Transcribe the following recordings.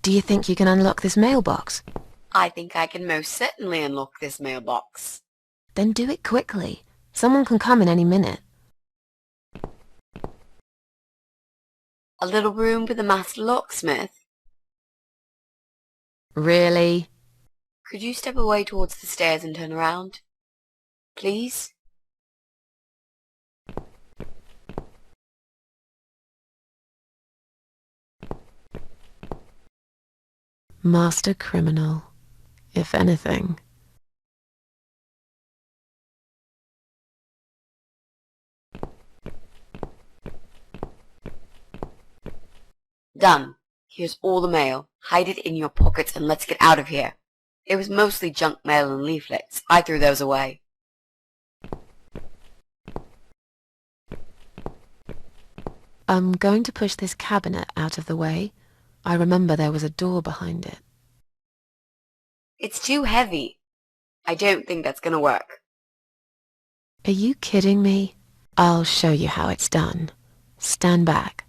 Do you think you can unlock this mailbox? I think I can most certainly unlock this mailbox. Then do it quickly. Someone can come in any minute. A little room with a master locksmith. Really? Could you step away towards the stairs and turn around? Please? Master criminal, if anything. Done. Here's all the mail. Hide it in your pockets and let's get out of here. It was mostly junk mail and leaflets. I threw those away. I'm going to push this cabinet out of the way. I remember there was a door behind it. It's too heavy. I don't think that's gonna work. Are you kidding me? I'll show you how it's done. Stand back.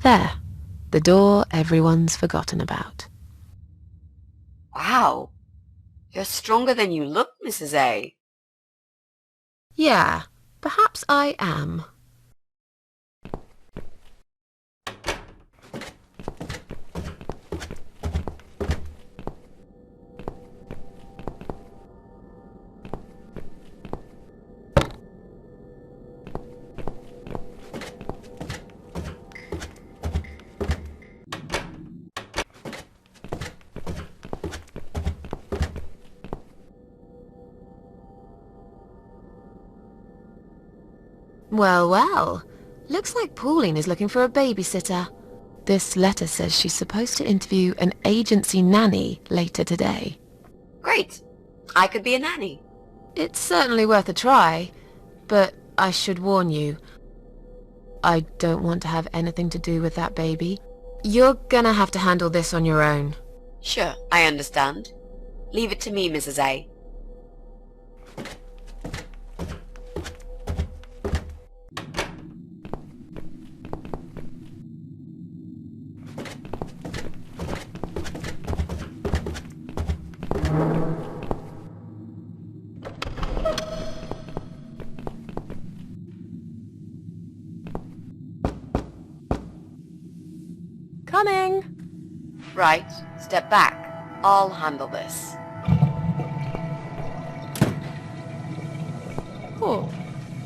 There. The door everyone's forgotten about. Wow. You're stronger than you look, Mrs. A. Yeah, perhaps I am. Well, well. Looks like Pauline is looking for a babysitter. This letter says she's supposed to interview an agency nanny later today. Great. I could be a nanny. It's certainly worth a try, but I should warn you, I don't want to have anything to do with that baby. You're gonna have to handle this on your own. Sure, I understand. Leave it to me, Mrs. A. Coming! Right, step back. I'll handle this. Oh,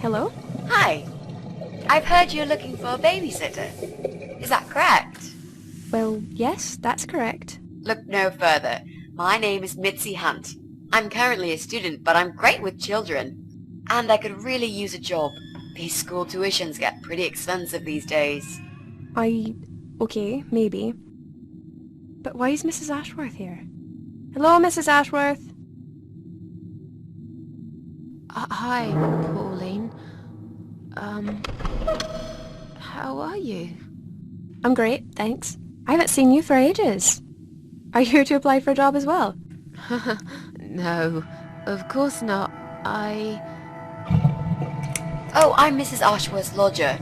hello? Hi. I've heard you're looking for a babysitter. Is that correct? Well, yes, that's correct. Look no further. My name is Mitzi Hunt. I'm currently a student, but I'm great with children. And I could really use a job. These school tuitions get pretty expensive these days. Okay, maybe. But why is Mrs. Ashworth here? Hello, Mrs. Ashworth? Hi, Pauline. How are you? I'm great, thanks. I haven't seen you for ages. Are you here to apply for a job as well? No, of course not. Oh, I'm Mrs. Ashworth's lodger.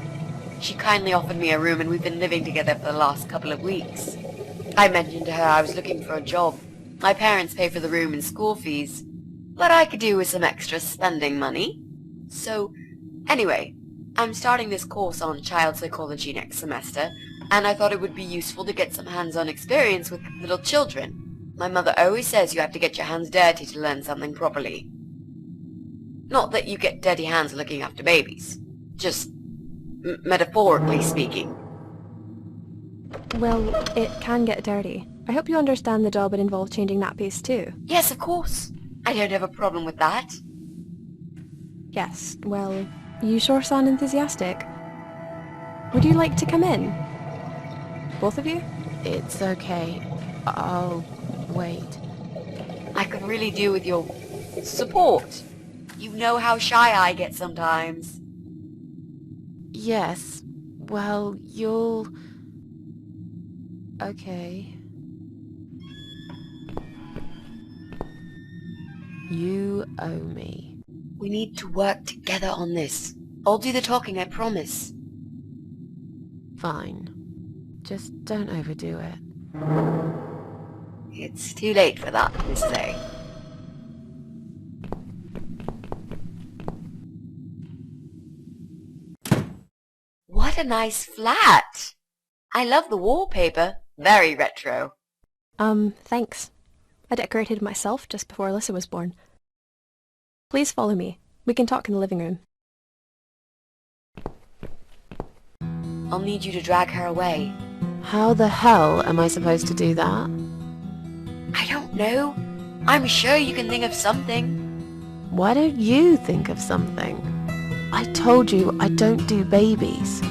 She kindly offered me a room and we've been living together for the last couple of weeks. I mentioned to her I was looking for a job. My parents pay for the room and school fees, but I could do with some extra spending money. So, anyway, I'm starting this course on child psychology next semester, and I thought it would be useful to get some hands-on experience with little children. My mother always says you have to get your hands dirty to learn something properly. Not that you get dirty hands looking after babies. Just metaphorically speaking. Well, it can get dirty. I hope you understand the job would involve changing nappies too. Yes, of course. I don't have a problem with that. Yes, well, you sure sound enthusiastic. Would you like to come in? Both of you? It's okay. I'll wait. I could really do with your support. You know how shy I get sometimes. Yes. Well, you'll... Okay. You owe me. We need to work together on this. I'll do the talking, I promise. Fine. Just don't overdo it. It's too late for that, Mrs. A. What a nice flat! I love the wallpaper. Very retro. Thanks. I decorated it myself just before Alyssa was born. Please follow me. We can talk in the living room. I'll need you to drag her away. How the hell am I supposed to do that? I don't know. I'm sure you can think of something. Why don't you think of something? I told you I don't do babies.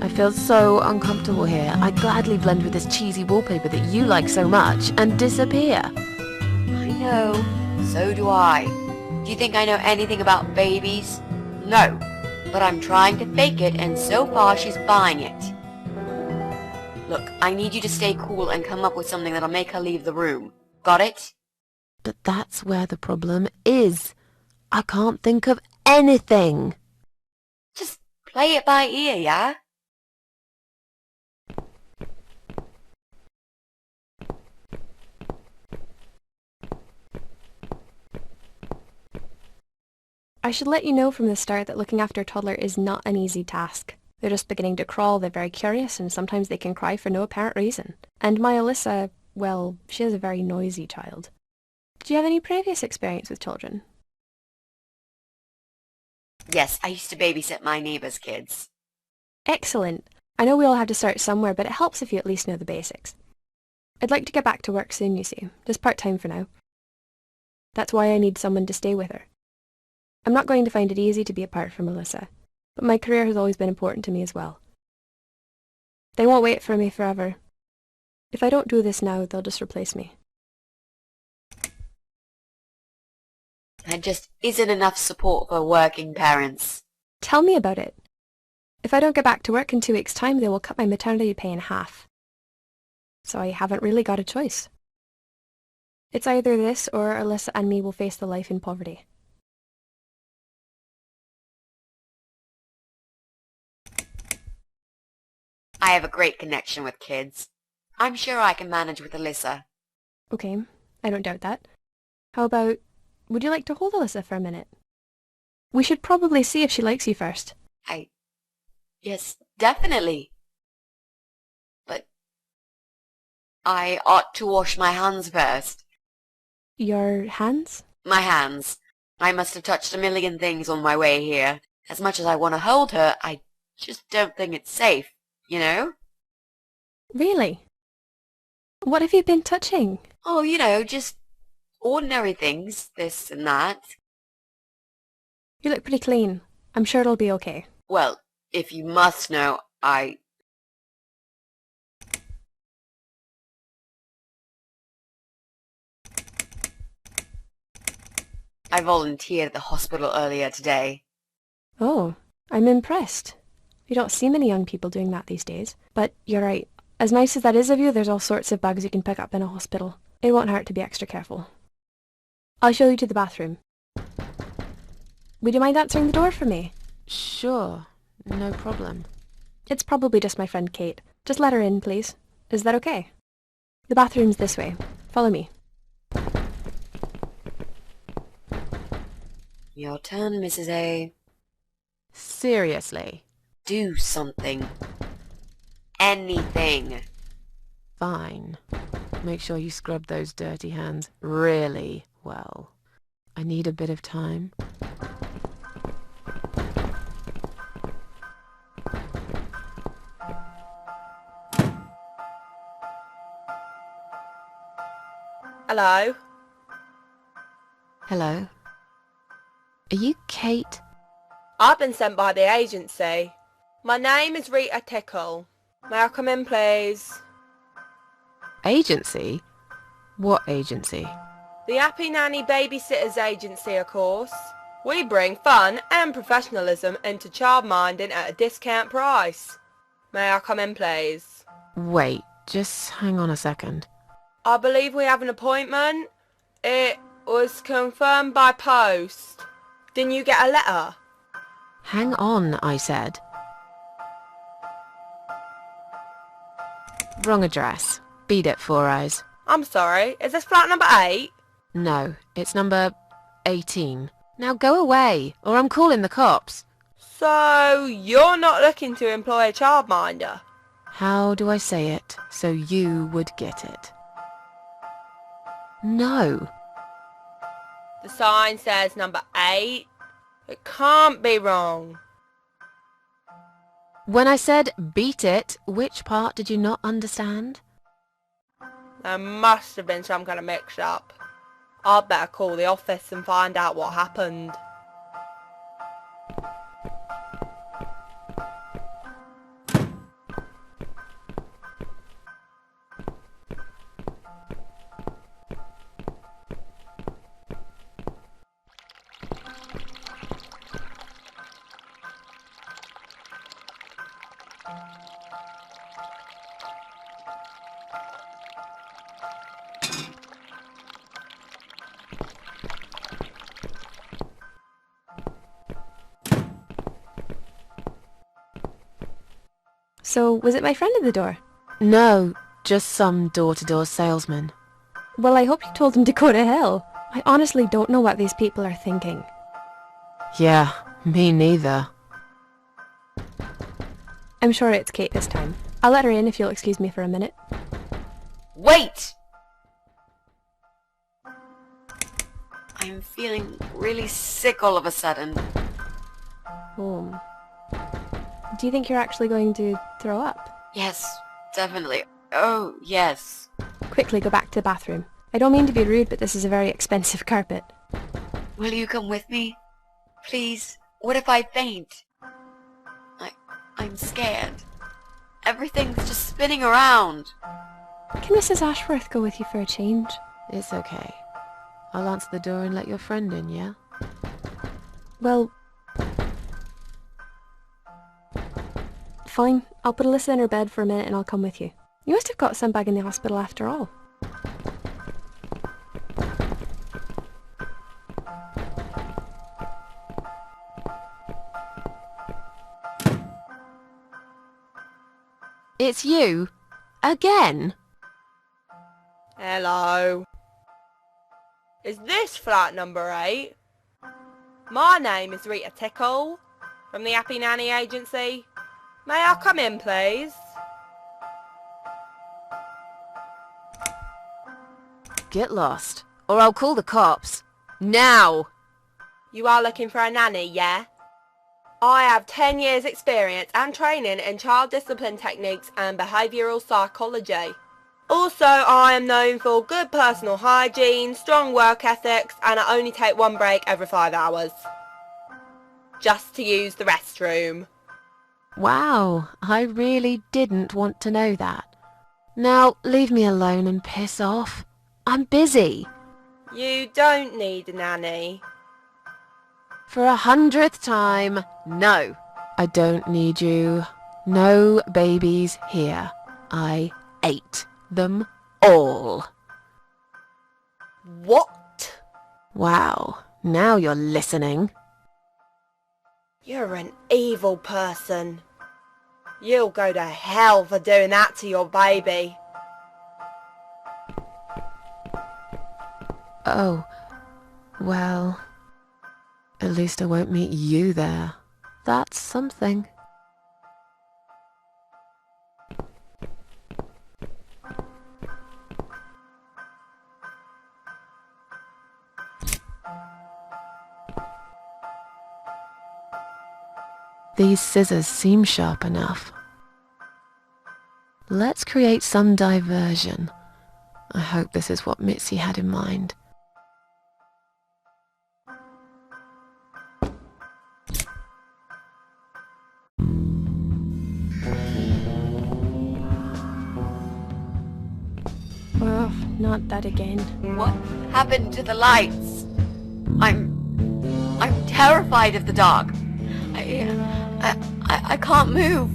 I feel so uncomfortable here. I'd gladly blend with this cheesy wallpaper that you like so much and disappear. I know. So do I. Do you think I know anything about babies? No. But I'm trying to fake it, and so far she's buying it. Look, I need you to stay cool and come up with something that'll make her leave the room. Got it? But that's where the problem is. I can't think of anything. Just play it by ear, yeah? I should let you know from the start that looking after a toddler is not an easy task. They're just beginning to crawl, they're very curious, and sometimes they can cry for no apparent reason. And my Alyssa, well, she is a very noisy child. Did you have any previous experience with children? Yes, I used to babysit my neighbor's kids. Excellent. I know we all have to start somewhere, but it helps if you at least know the basics. I'd like to get back to work soon, you see. Just part-time for now. That's why I need someone to stay with her. I'm not going to find it easy to be apart from Alyssa, but my career has always been important to me as well. They won't wait for me forever. If I don't do this now, they'll just replace me. There just isn't enough support for working parents. Tell me about it. If I don't get back to work in 2 weeks' time, they will cut my maternity pay in half. So I haven't really got a choice. It's either this or Alyssa and me will face the life in poverty. I have a great connection with kids. I'm sure I can manage with Alyssa. Okay, I don't doubt that. How about, would you like to hold Alyssa for a minute? We should probably see if she likes you first. Yes, definitely. But I ought to wash my hands first. Your hands? My hands. I must have touched a million things on my way here. As much as I want to hold her, I just don't think it's safe, you know? Really? What have you been touching? Oh, you know, just ordinary things, this and that. You look pretty clean. I'm sure it'll be okay. Well, if you must know, I volunteered at the hospital earlier today. Oh, I'm impressed. You don't see many young people doing that these days. But you're right. As nice as that is of you, there's all sorts of bugs you can pick up in a hospital. It won't hurt to be extra careful. I'll show you to the bathroom. Would you mind answering the door for me? Sure, no problem. It's probably just my friend Kate. Just let her in, please. Is that okay? The bathroom's this way. Follow me. Your turn, Mrs. A. Seriously. Do something. Anything. Fine. Make sure you scrub those dirty hands really well. I need a bit of time. Hello? Hello? Are you Kate? I've been sent by the agency. My name is Rita Tickle. May I come in, please? Agency? What agency? The Happy Nanny Babysitters Agency, of course. We bring fun and professionalism into childminding at a discount price. May I come in, please? Wait, just hang on a second. I believe we have an appointment. It Was confirmed by post. Didn't you get a letter? Hang on, I said. Wrong address. Beat it, Four Eyes. I'm sorry, is this flat number 8? No, it's number 18. Now go away, or I'm calling the cops. So, you're not looking to employ a childminder? How do I say it so you would get it? No. The sign says number 8. It can't be wrong. When I said beat it, which part did you not understand? There must have been some kind of mix-up. I'd better call the office and find out what happened. So, was it my friend at the door? No, just some door-to-door salesman. Well, I hope you told him to go to hell. I honestly don't know what these people are thinking. Yeah, me neither. I'm sure it's Kate this time. I'll let her in if you'll excuse me for a minute. Wait! I'm feeling really sick all of a sudden. Oh. Do you think you're actually going to throw up? Yes, definitely. Oh, yes. Quickly go back to the bathroom. I don't mean to be rude, but this is a very expensive carpet. Will you come with me? Please? What if I faint? I'm scared. Everything's just spinning around. Can Mrs. Ashworth go with you for a change? It's okay. I'll answer the door and let your friend in, yeah? Well... Fine. I'll put Alyssa in her bed for a minute and I'll come with you. You must have got some bug in the hospital after all. It's you? Again? Hello. Is this flat number 8? My name is Rita Tickle, from the Happy Nanny Agency. May I come in, please? Get lost, or I'll call the cops. Now! You are looking for a nanny, yeah? I have 10 years experience and training in child discipline techniques and behavioural psychology. Also, I am known for good personal hygiene, strong work ethics, and I only take one break every 5 hours. Just to use the restroom. Wow, I really didn't want to know that. Now, leave me alone and piss off. I'm busy. You don't need a nanny. For 100th time, no. I don't need you. No babies here. I ate them all. What? Wow, now you're listening. You're an evil person. You'll go to hell for doing that to your baby. Oh, well, at least I won't meet you there. That's something. These scissors seem sharp enough. Let's create some diversion. I hope this is what Mitzi had in mind. Oh, not that again. What happened to the lights? I'm terrified of the dark. I can't move.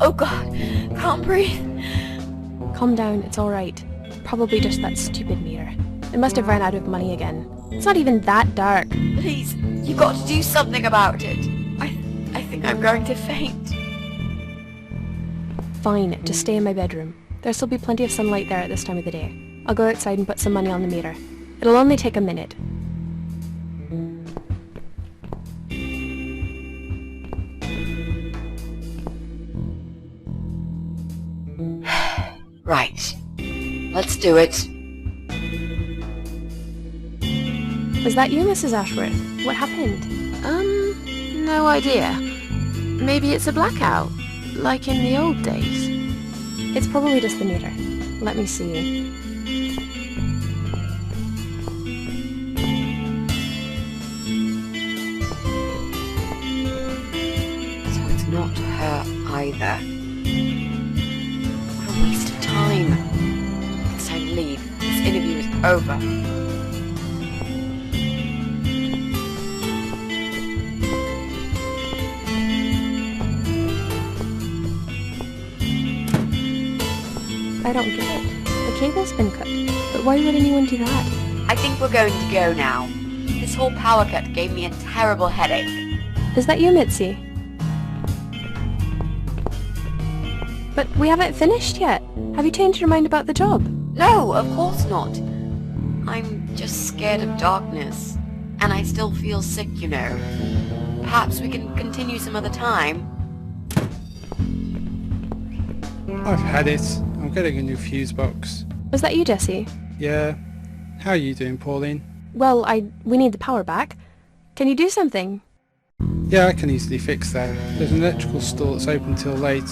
Oh God, can't breathe. Calm down, it's alright. Probably just that stupid mirror. It They must have run out of money again. It's not even that dark. Please, you've got to do something about it. I think I'm going to faint. Fine, just stay in my bedroom. There'll still be plenty of sunlight there at this time of the day. I'll go outside and put some money on the meter. It'll only take a minute. Right. Let's do it. Was that you, Mrs. Ashworth? What happened? No idea. Maybe it's a blackout, like in the old days. It's probably just the meter. Let me see. So it's not her either. What a waste of time. It's time to leave. This interview is over. I don't get it. The cable's been cut. But why would anyone do that? I think we're going to go now. This whole power cut gave me a terrible headache. Is that you, Mitzi? But we haven't finished yet. Have you changed your mind about the job? No, of course not. I'm just scared of darkness. And I still feel sick, you know. Perhaps we can continue some other time. I've had it. I'm getting a new fuse box. Was that you, Jessie? Yeah. How are you doing, Pauline? Well, we need the power back. Can you do something? Yeah, I can easily fix that. There's an electrical store that's open till late.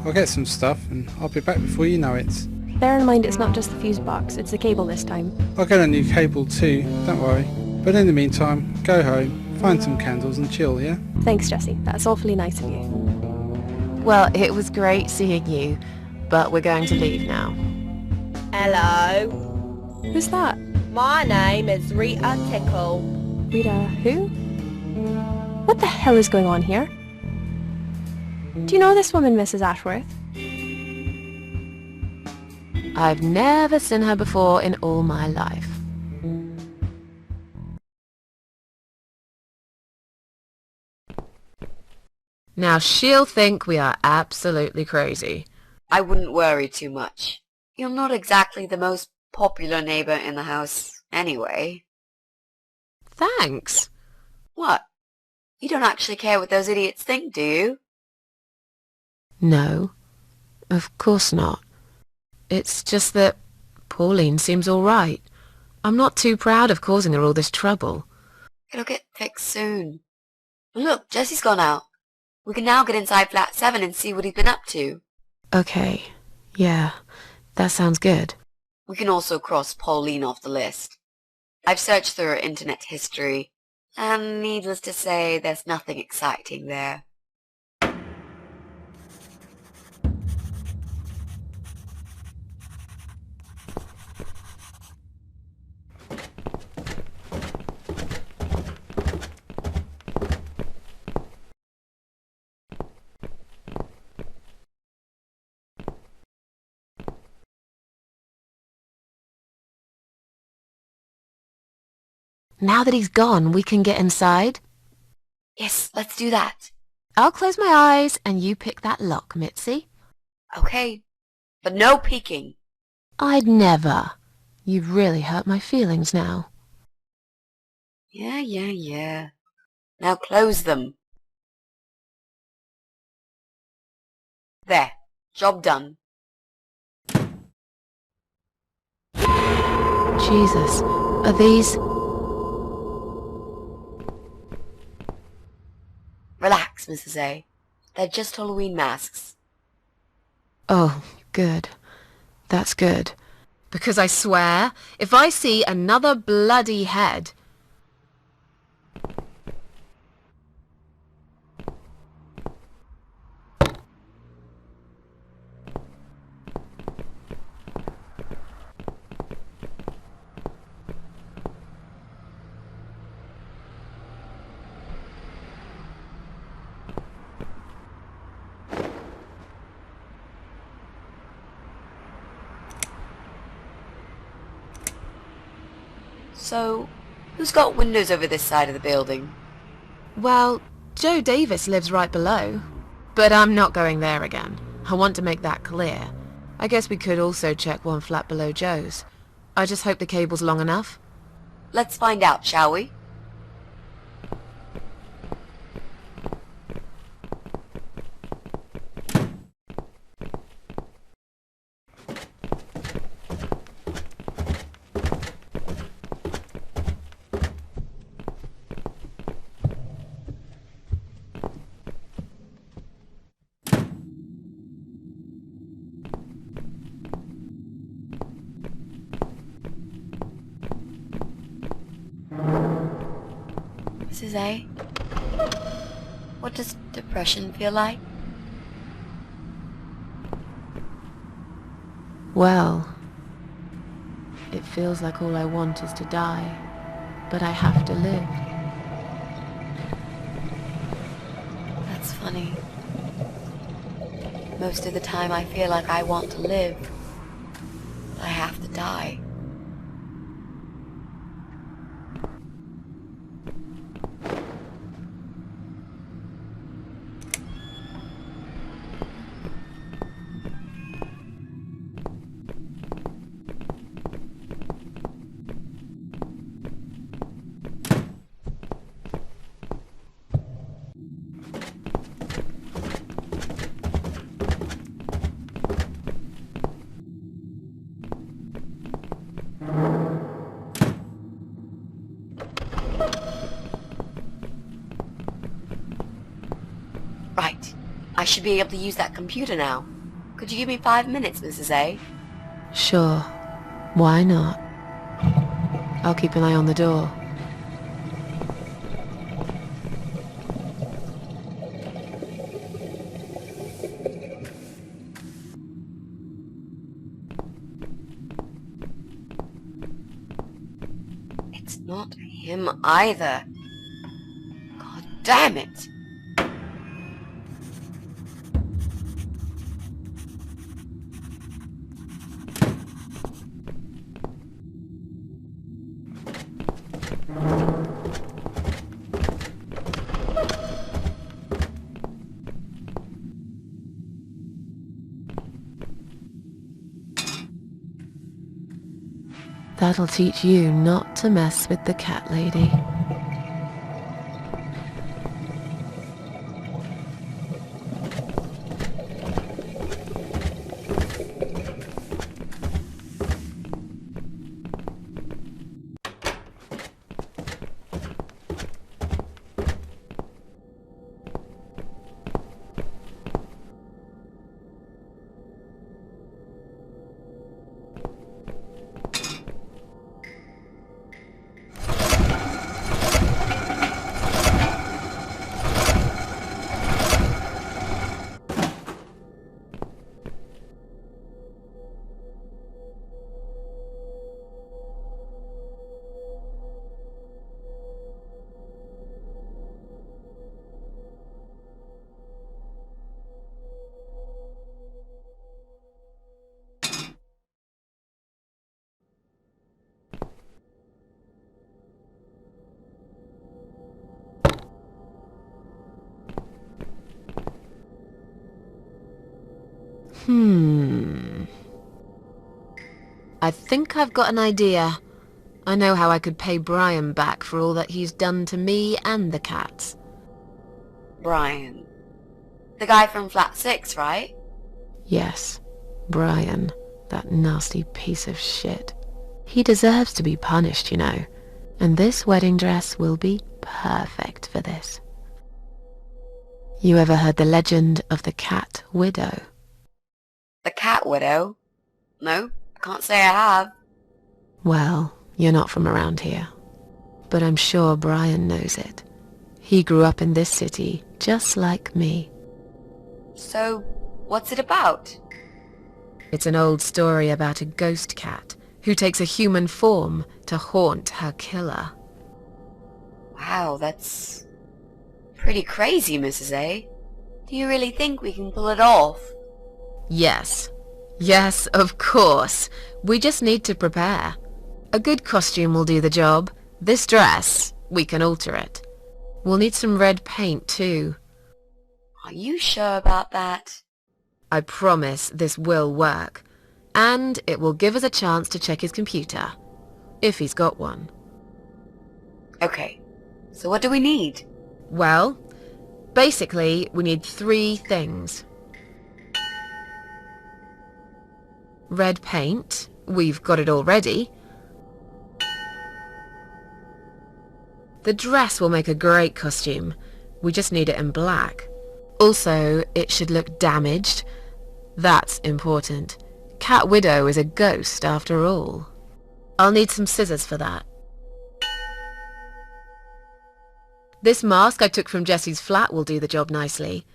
I'll get some stuff and I'll be back before you know it. Bear in mind it's not just the fuse box, it's the cable this time. I'll get a new cable too, don't worry. But in the meantime, go home, find some candles and chill, yeah? Thanks, Jessie. That's awfully nice of you. Well, it was great seeing you, but we're going to leave now. Hello. Who's that? My name is Rita Tickle. Rita who? What the hell is going on here? Do you know this woman, Mrs. Ashworth? I've never seen her before in all my life. Now she'll think we are absolutely crazy. I wouldn't worry too much. You're not exactly the most popular neighbor in the house, anyway. Thanks. What? You don't actually care what those idiots think, do you? No, of course not. It's just that Pauline seems all right. I'm not too proud of causing her all this trouble. It'll get fixed soon. Look, Jesse's gone out. We can now get inside flat 7 and see what he's been up to. Okay, yeah, that sounds good. We can also cross Pauline off the list. I've searched through her internet history, and needless to say, there's nothing exciting there. Now that he's gone, we can get inside. Yes, let's do that. I'll close my eyes and you pick that lock, Mitzi. Okay, but no peeking. I'd never. You've really hurt my feelings now. Yeah. Now close them. There, job done. Jesus, are these... Relax, Mrs. A. They're just Halloween masks. Oh, good. That's good. Because I swear, if I see another bloody head... So, who's got windows over this side of the building? Well, Joe Davis lives right below. But I'm not going there again. I want to make that clear. I guess we could also check one flat below Joe's. I just hope the cable's long enough. Let's find out, shall we? Mrs. A, what does depression feel like? Well, it feels like all I want is to die, but I have to live. That's funny. Most of the time I feel like I want to live, but I have to die. Right. I should be able to use that computer now. Could you give me 5 minutes, Mrs. A? Sure. Why not? I'll keep an eye on the door. It's not him either. God damn it! That'll teach you not to mess with the cat lady. I think I've got an idea. I know how I could pay Brian back for all that he's done to me and the cats. Brian. The guy from Flat 6, right? Yes, Brian, that nasty piece of shit. He deserves to be punished, you know, and this wedding dress will be perfect for this. You ever heard the legend of the cat widow? The cat widow? No, I can't say I have. Well, you're not from around here, but I'm sure Brian knows it. He grew up in this city just like me. So, what's it about? It's an old story about a ghost cat who takes a human form to haunt her killer. Wow, that's pretty crazy, Mrs. A. Do you really think we can pull it off? Yes. Yes, of course. We just need to prepare. A good costume will do the job. This dress, we can alter it. We'll need some red paint too. Are you sure about that? I promise this will work. And it will give us a chance to check his computer. If he's got one. Okay, so what do we need? Well, basically, we need 3 things. Red paint. We've got it already. The dress will make a great costume. We just need it in black. Also, it should look damaged. That's important. Cat Widow is a ghost after all. I'll need some scissors for that. This mask I took from Jessie's flat will do the job nicely.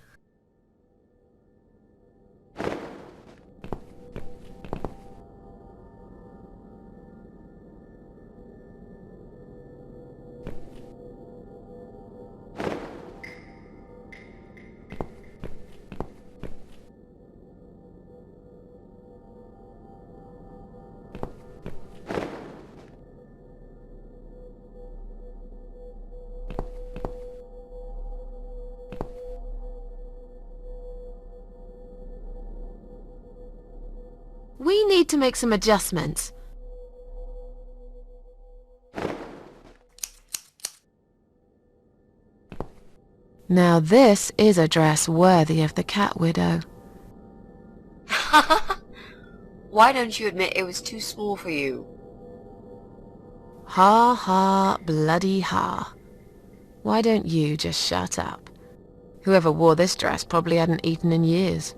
We need to make some adjustments. Now this is a dress worthy of the Cat Widow. Why don't you admit it was too small for you? Ha ha bloody ha. Why don't you just shut up? Whoever wore this dress probably hadn't eaten in years.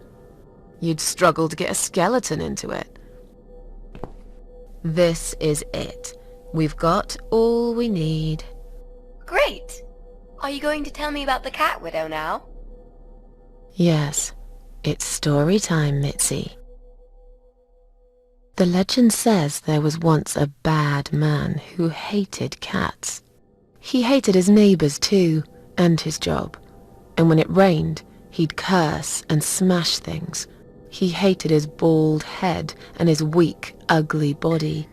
You'd struggle to get a skeleton into it. This is it. We've got all we need. Great! Are you going to tell me about the Cat Widow now? Yes, it's story time, Mitzi. The legend says there was once a bad man who hated cats. He hated his neighbours too, and his job. And when it rained, he'd curse and smash things. He hated his bald head and his weak, ugly body.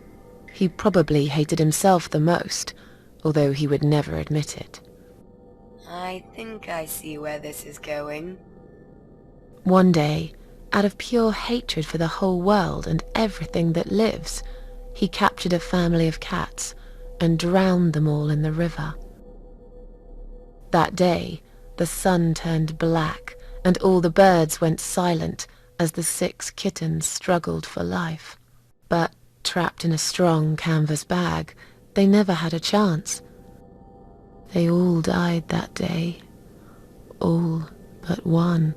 He probably hated himself the most, although he would never admit it. I think I see where this is going. One day, out of pure hatred for the whole world and everything that lives, he captured a family of cats and drowned them all in the river. That day, the sun turned black and all the birds went silent as the 6 kittens struggled for life. But, trapped in a strong canvas bag, they never had a chance. They all died that day. All but one.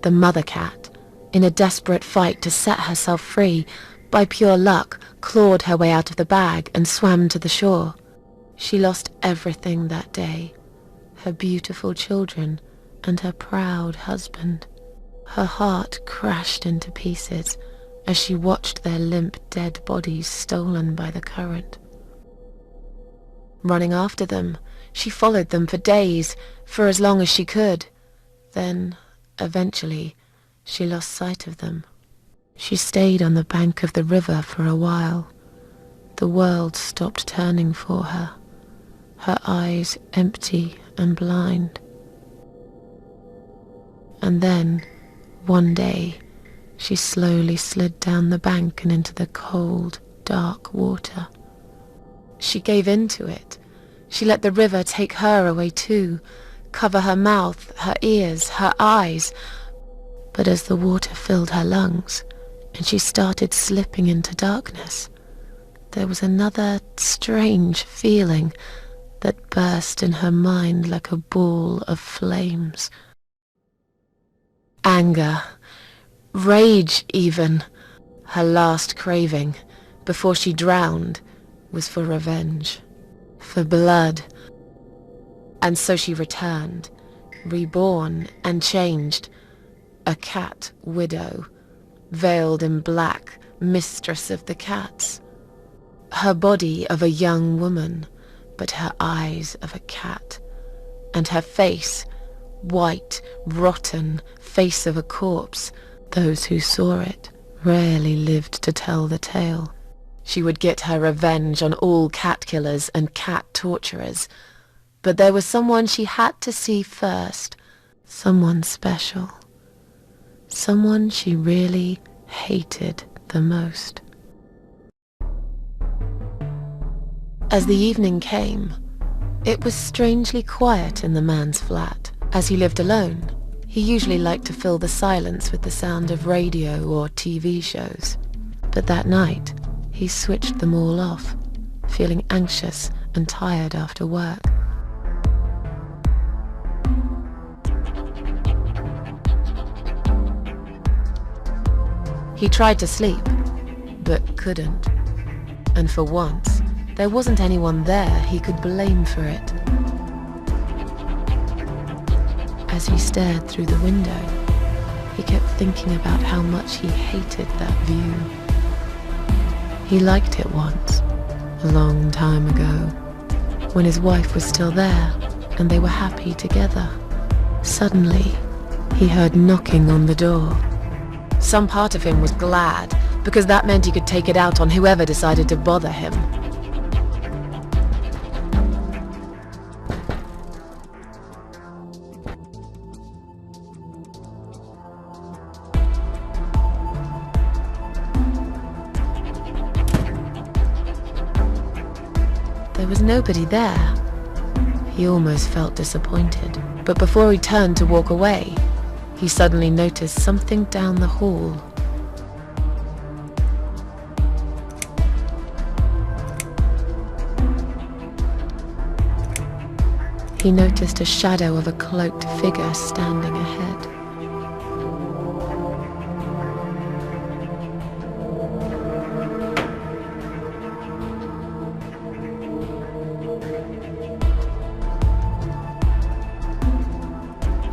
The mother cat, in a desperate fight to set herself free, by pure luck clawed her way out of the bag and swam to the shore. She lost everything that day. Her beautiful children and her proud husband. Her heart crashed into pieces as she watched their limp dead bodies stolen by the current. Running after them, she followed them for days, for as long as she could. Then, eventually, she lost sight of them. She stayed on the bank of the river for a while. The world stopped turning for her, her eyes empty and blind. And then, one day, she slowly slid down the bank and into the cold, dark water. She gave in to it. She let the river take her away too, cover her mouth, her ears, her eyes. But as the water filled her lungs, and she started slipping into darkness, there was another strange feeling that burst in her mind like a ball of flames. Anger, rage even. Her last craving, before she drowned, was for revenge, for blood. And so she returned, reborn and changed, a cat widow, veiled in black, mistress of the cats. Her body of a young woman, but her eyes of a cat, and her face, white, rotten, face of a corpse. Those who saw it rarely lived to tell the tale. She would get her revenge on all cat killers and cat torturers. But there was someone she had to see first. Someone special. Someone she really hated the most. As the evening came, it was strangely quiet in the man's flat. As he lived alone, he usually liked to fill the silence with the sound of radio or TV shows. But that night, he switched them all off, feeling anxious and tired after work. He tried to sleep, but couldn't. And for once, there wasn't anyone there he could blame for it. As he stared through the window, he kept thinking about how much he hated that view. He liked it once, a long time ago, when his wife was still there and they were happy together. Suddenly, he heard knocking on the door. Some part of him was glad, because that meant he could take it out on whoever decided to bother him. There was nobody there. He almost felt disappointed, but before he turned to walk away, he suddenly noticed something down the hall. He noticed a shadow of a cloaked figure standing ahead.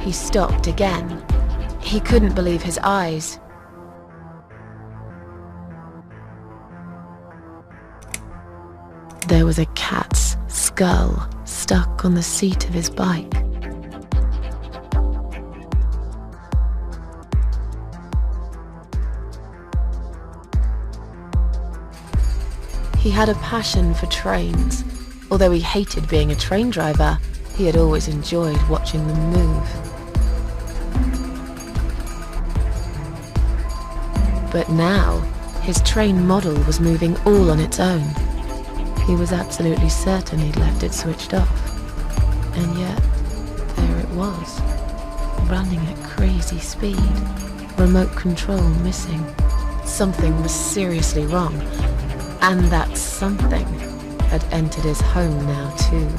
He stopped again. He couldn't believe his eyes. There was a cat's skull stuck on the seat of his bike. He had a passion for trains. Although he hated being a train driver, he had always enjoyed watching them move. But now, his train model was moving all on its own. He was absolutely certain he'd left it switched off. And yet, there it was, running at crazy speed, remote control missing. Something was seriously wrong, and that something had entered his home now too.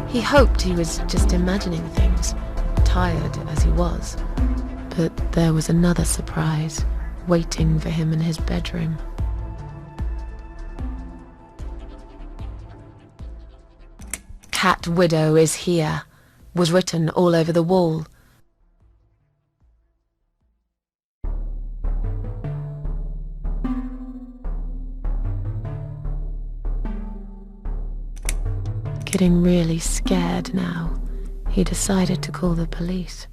He hoped he was just imagining things, tired as he was. But there was another surprise waiting for him in his bedroom. "Cat Widow is here," was written all over the wall. Getting really scared now, he decided to call the police.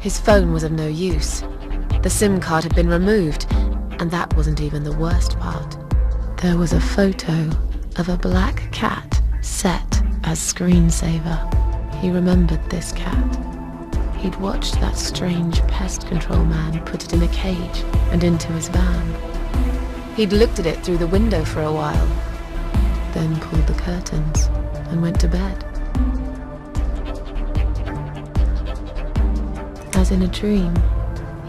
His phone was of no use. The SIM card had been removed, and that wasn't even the worst part. There was a photo of a black cat set as screensaver. He remembered this cat. He'd watched that strange pest control man put it in a cage and into his van. He'd looked at it through the window for a while, then pulled the curtains and went to bed. As in a dream,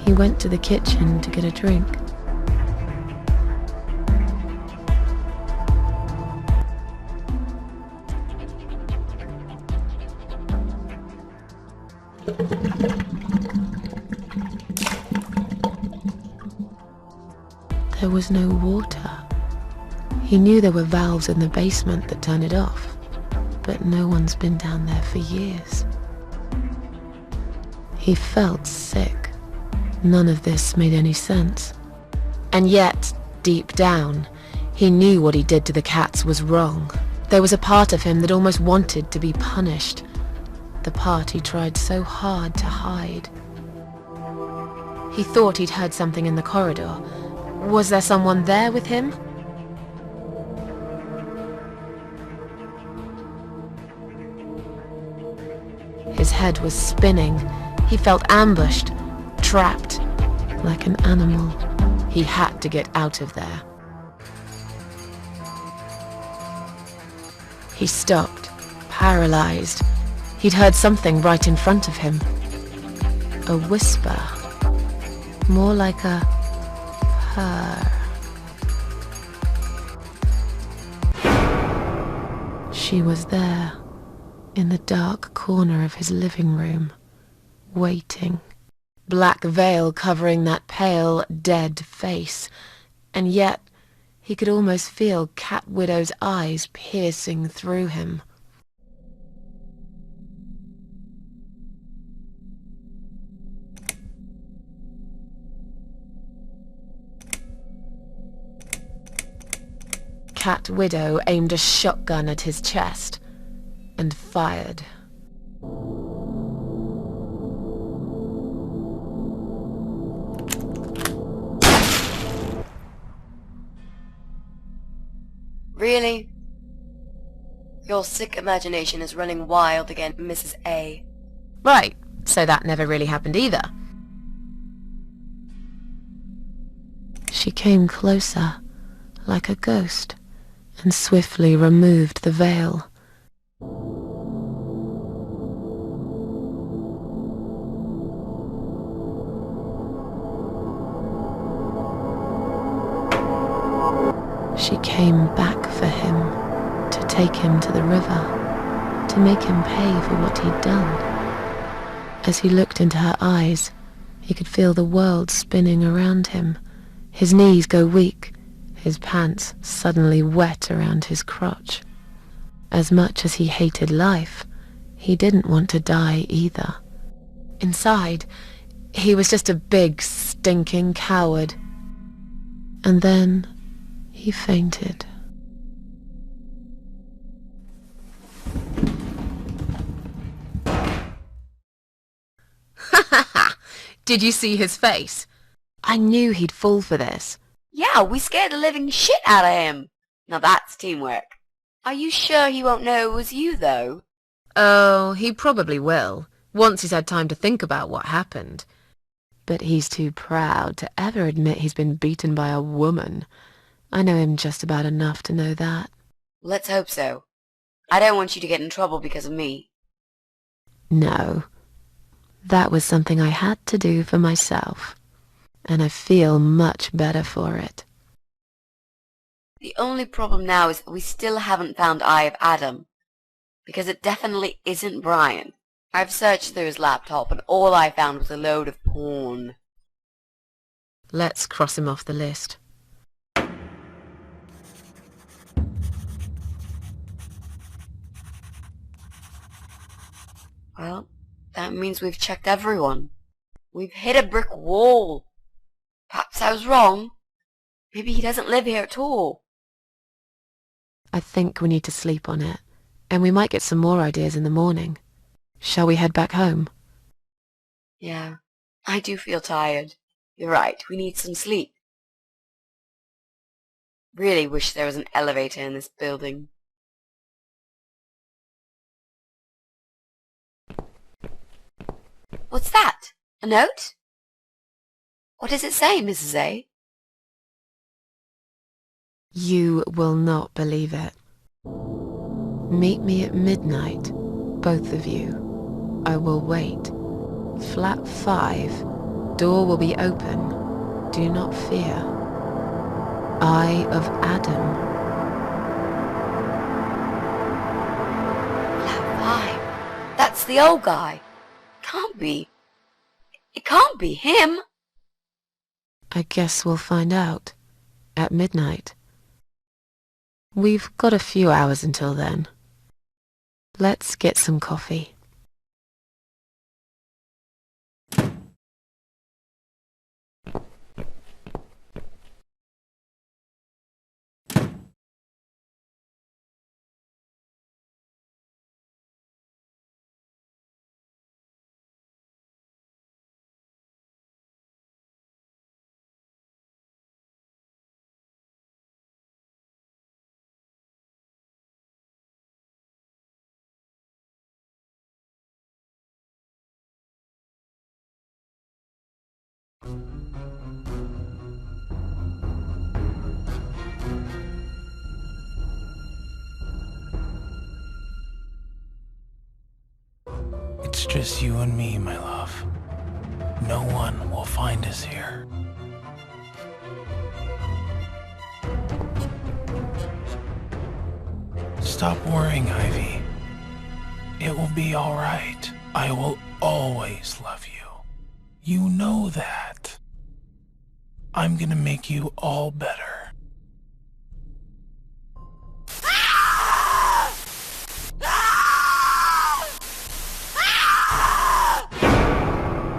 he went to the kitchen to get a drink. There was no water. He knew there were valves in the basement that turned it off, but no one's been down there for years. He felt sick. None of this made any sense. And yet, deep down, he knew what he did to the cats was wrong. There was a part of him that almost wanted to be punished. The part he tried so hard to hide. He thought he'd heard something in the corridor. Was there someone there with him? His head was spinning. He felt ambushed, trapped, like an animal. He had to get out of there. He stopped, paralyzed. He'd heard something right in front of him. A whisper. More like a purr. She was there, in the dark corner of his living room, waiting. Black veil covering that pale, dead face, and yet he could almost feel Cat Widow's eyes piercing through him. Cat Widow aimed a shotgun at his chest and fired. Really? Your sick imagination is running wild again, Mrs. A. Right, so that never really happened either. She came closer, like a ghost, and swiftly removed the veil. She came back for him, to take him to the river, to make him pay for what he'd done. As he looked into her eyes, he could feel the world spinning around him, his knees go weak, his pants suddenly wet around his crotch. As much as he hated life, he didn't want to die either. Inside, he was just a big, stinking coward. And then he fainted. Ha ha ha! Did you see his face? I knew he'd fall for this. Yeah, we scared the living shit out of him. Now that's teamwork. Are you sure he won't know it was you, though? Oh, he probably will, once he's had time to think about what happened. But he's too proud to ever admit he's been beaten by a woman. I know him just about enough to know that. Let's hope so. I don't want you to get in trouble because of me. No. That was something I had to do for myself. And I feel much better for it. The only problem now is that we still haven't found Eye of Adam. Because it definitely isn't Brian. I've searched through his laptop and all I found was a load of porn. Let's cross him off the list. Well, that means we've checked everyone. We've hit a brick wall. Perhaps I was wrong. Maybe he doesn't live here at all. I think we need to sleep on it, and we might get some more ideas in the morning. Shall we head back home? Yeah, I do feel tired. You're right, we need some sleep. Really wish there was an elevator in this building. What's that? A note? What does it say, Mrs. A? You will not believe it. Meet me at midnight, both of you. I will wait. Flat 5. Door will be open. Do not fear. Eye of Adam. Flat 5? That's the old guy. Can't be. It can't be him. I guess we'll find out. At midnight. We've got a few hours until then. Let's get some coffee. It's just you and me, my love. No one will find us here. Stop worrying, Ivy. It will be all right. I will always love you. You know that. I'm gonna make you all better.